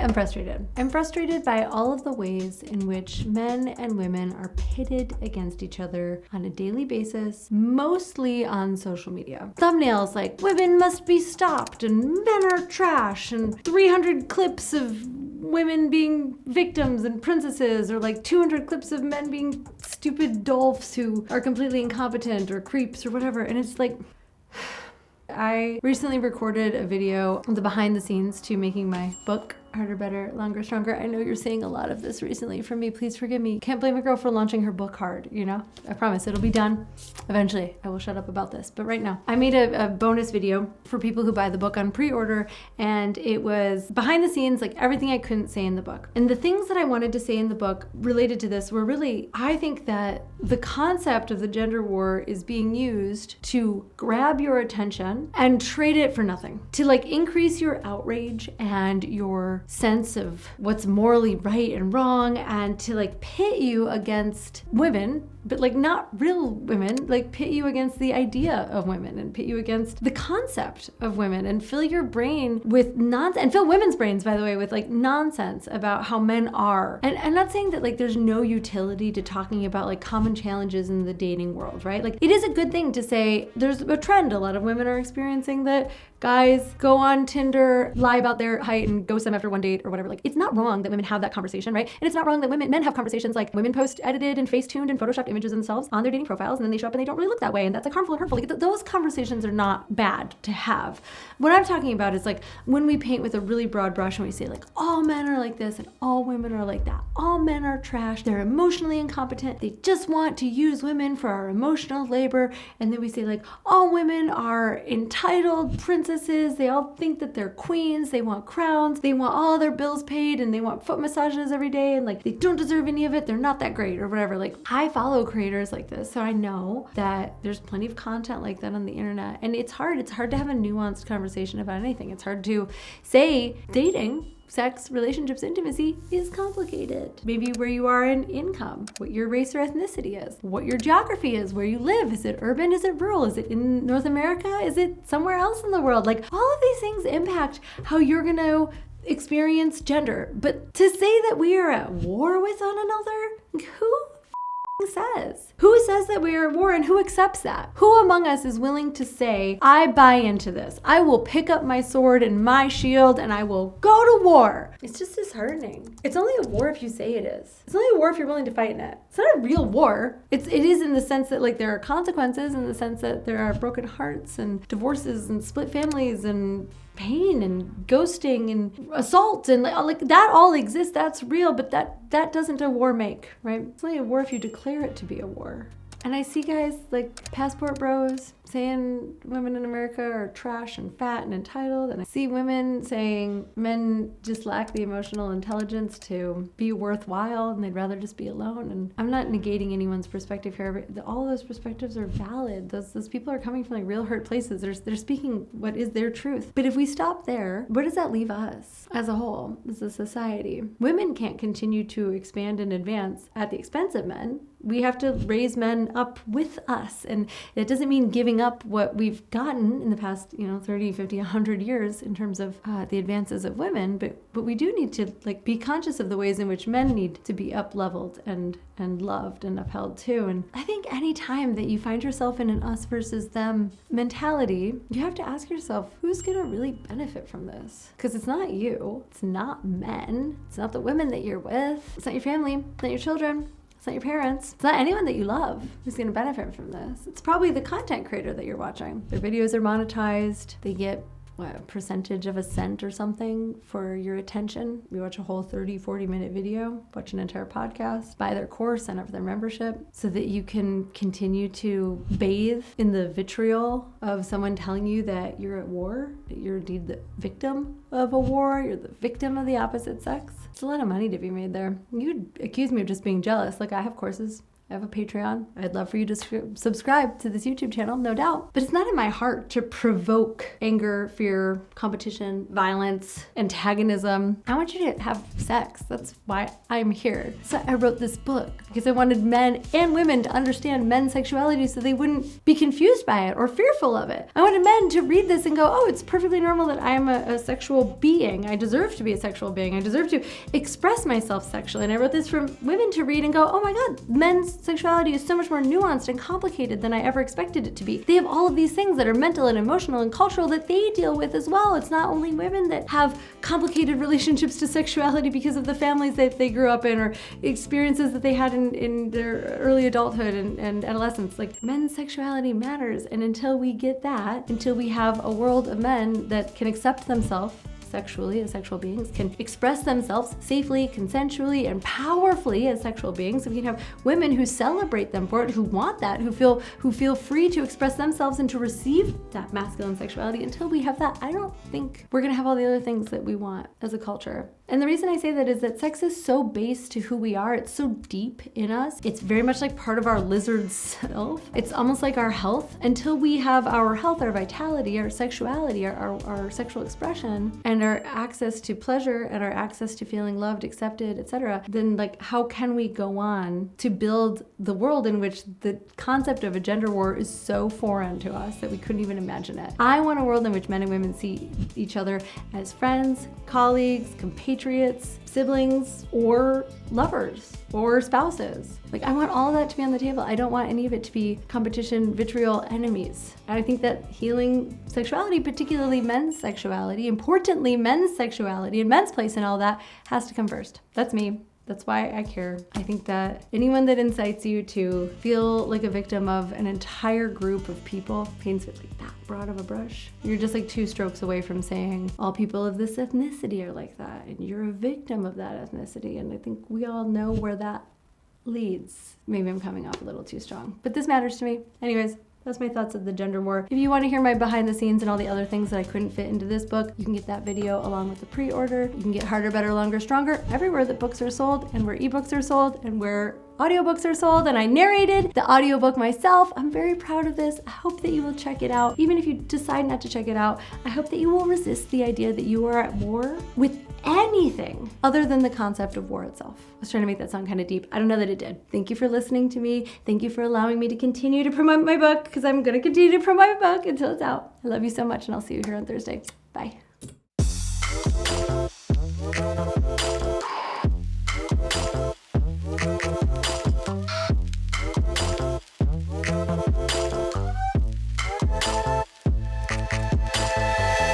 am frustrated. I'm frustrated by all of the ways in which men and women are pitted against each other on a daily basis, mostly on social media. Thumbnails like, women must be stopped, and men are trash, and 300 clips of women being victims and princesses, or like 200 clips of men being stupid dolphs who are completely incompetent or creeps or whatever. And it's like, I recently recorded a video of the behind the scenes to making my book, Harder, Better, Longer, Stronger. I know you're seeing a lot of this recently from me. Please forgive me. Can't blame a girl for launching her book hard, you know? I promise it'll be done. Eventually, I will shut up about this. But right now, I made a bonus video for people who buy the book on pre-order, and it was behind the scenes, like everything I couldn't say in the book. And the things that I wanted to say in the book related to this were really, I think that the concept of the gender war is being used to grab your attention and trade it for nothing. To like increase your outrage and your sense of what's morally right and wrong, and to like pit you against women, but like not real women, like pit you against the idea of women and pit you against the concept of women, and fill your brain with nonsense, and fill women's brains, by the way, with like nonsense about how men are. And I'm not saying that like there's no utility to talking about like common challenges in the dating world, right? Like it is a good thing to say there's a trend a lot of women are experiencing that guys go on Tinder, lie about their height, and ghost them after one date or whatever. Like, it's not wrong that women have that conversation, right? And it's not wrong that men have conversations like women post edited and face-tuned and photoshopped images of themselves on their dating profiles, and then they show up and they don't really look that way, and that's like harmful or hurtful. Like, those conversations are not bad to have. What I'm talking about is like when we paint with a really broad brush and we say like all men are like this and all women are like that. All men are trash. They're emotionally incompetent. They just want to use women for our emotional labor. And then we say like all women are entitled princesses. They all think that they're queens. They want crowns. They want all their bills paid, and they want foot massages every day, and like they don't deserve any of it. They're not that great or whatever. Like, I follow creators like this, so I know that there's plenty of content like that on the internet, and it's hard to have a nuanced conversation about anything. It's hard to say dating, sex, relationships, intimacy is complicated. Maybe where you are in income, what your race or ethnicity is, what your geography is, where you live. Is it urban? Is it rural? Is it in North America? Is it somewhere else in the world? Like, all of these things impact how you're going to experience gender. But to say that we are at war with one another, who says that we are at war, and who accepts that? Who among us is willing to say, I buy into this. I will pick up my sword and my shield and I will go to war. It's just disheartening. It's only a war if you say it is. It's only a war if you're willing to fight in it. It's not a real war. It is in the sense that like there are consequences, in the sense that there are broken hearts and divorces and split families and pain and ghosting and assault, and like that all exists. That's real, but that doesn't a war make, right? It's only a war if you declare it to be a war. And I see guys like passport bros saying women in America are trash and fat and entitled. And I see women saying men just lack the emotional intelligence to be worthwhile and they'd rather just be alone. And I'm not negating anyone's perspective here, but all those perspectives are valid. Those people are coming from like real hurt places. They're speaking what is their truth. But if we stop there, where does that leave us as a whole, as a society? Women can't continue to expand and advance at the expense of men. We have to raise men up with us. And it doesn't mean giving up what we've gotten in the past, 30, 50, 100 years in terms of the advances of women. But we do need to like be conscious of the ways in which men need to be up-leveled and loved and upheld too. And I think any time that you find yourself in an us versus them mentality, you have to ask yourself, who's going to really benefit from this? Because it's not you. It's not men. It's not the women that you're with. It's not your family. It's not your children. It's not your parents. It's not anyone that you love who's going to benefit from this. It's probably the content creator that you're watching. Their videos are monetized. They get a percentage of a cent or something for your attention. You watch a whole 30, 40-minute video, watch an entire podcast, buy their course, sign up for their membership so that you can continue to bathe in the vitriol of someone telling you that you're at war, that you're indeed the victim of a war, you're the victim of the opposite sex. It's a lot of money to be made there. You'd accuse me of just being jealous. Like, I have courses. I have a Patreon. I'd love for you to subscribe to this YouTube channel, no doubt. But it's not in my heart to provoke anger, fear, competition, violence, antagonism. I want you to have sex. That's why I'm here. So I wrote this book because I wanted men and women to understand men's sexuality so they wouldn't be confused by it or fearful of it. I wanted men to read this and go, oh, it's perfectly normal that I am a sexual being. I deserve to be a sexual being. I deserve to express myself sexually. And I wrote this for women to read and go, oh my God, men's sexuality is so much more nuanced and complicated than I ever expected it to be. They have all of these things that are mental and emotional and cultural that they deal with as well. It's not only women that have complicated relationships to sexuality because of the families that they grew up in or experiences that they had in their early adulthood and adolescence. Like, men's sexuality matters. And until we get that, until we have a world of men that can accept themselves sexually as sexual beings, can express themselves safely, consensually, and powerfully as sexual beings. We can have women who celebrate them for it, who want that, who feel free to express themselves and to receive that masculine sexuality. Until we have that, I don't think we're gonna have all the other things that we want as a culture. And the reason I say that is that sex is so base to who we are. It's so deep in us. It's very much like part of our lizard self. It's almost like our health. Until we have our health, our vitality, our sexuality, our sexual expression, and our access to pleasure and our access to feeling loved, accepted, etc., then like, how can we go on to build the world in which the concept of a gender war is so foreign to us that we couldn't even imagine it? I want a world in which men and women see each other as friends, colleagues, compatriots, siblings, or lovers, or spouses. Like, I want all of that to be on the table. I don't want any of it to be competition, vitriol, enemies. And I think that healing sexuality, particularly men's sexuality, importantly men's sexuality and men's place in all that, has to come first. That's me. That's why I care. I think that anyone that incites you to feel like a victim of an entire group of people, paints it like that broad of a brush, you're just like 2 strokes away from saying all people of this ethnicity are like that, and you're a victim of that ethnicity. And I think we all know where that leads. Maybe I'm coming off a little too strong, but this matters to me. Anyways, that's my thoughts of the gender war. If you want to hear my behind the scenes and all the other things that I couldn't fit into this book, you can get that video along with the pre-order. You can get Harder, Better, Longer, Stronger everywhere that books are sold, and where ebooks are sold, and where audiobooks are sold. And I narrated the audiobook myself. I'm very proud of this. I hope that you will check it out. Even if you decide not to check it out, I hope that you will resist the idea that you are at war with anything other than the concept of war itself. I was trying to make that sound kind of deep. I don't know that it did. Thank you for listening to me. Thank you for allowing me to continue to promote my book, because I'm going to continue to promote my book until it's out. I love you so much, and I'll see you here on Thursday. Bye.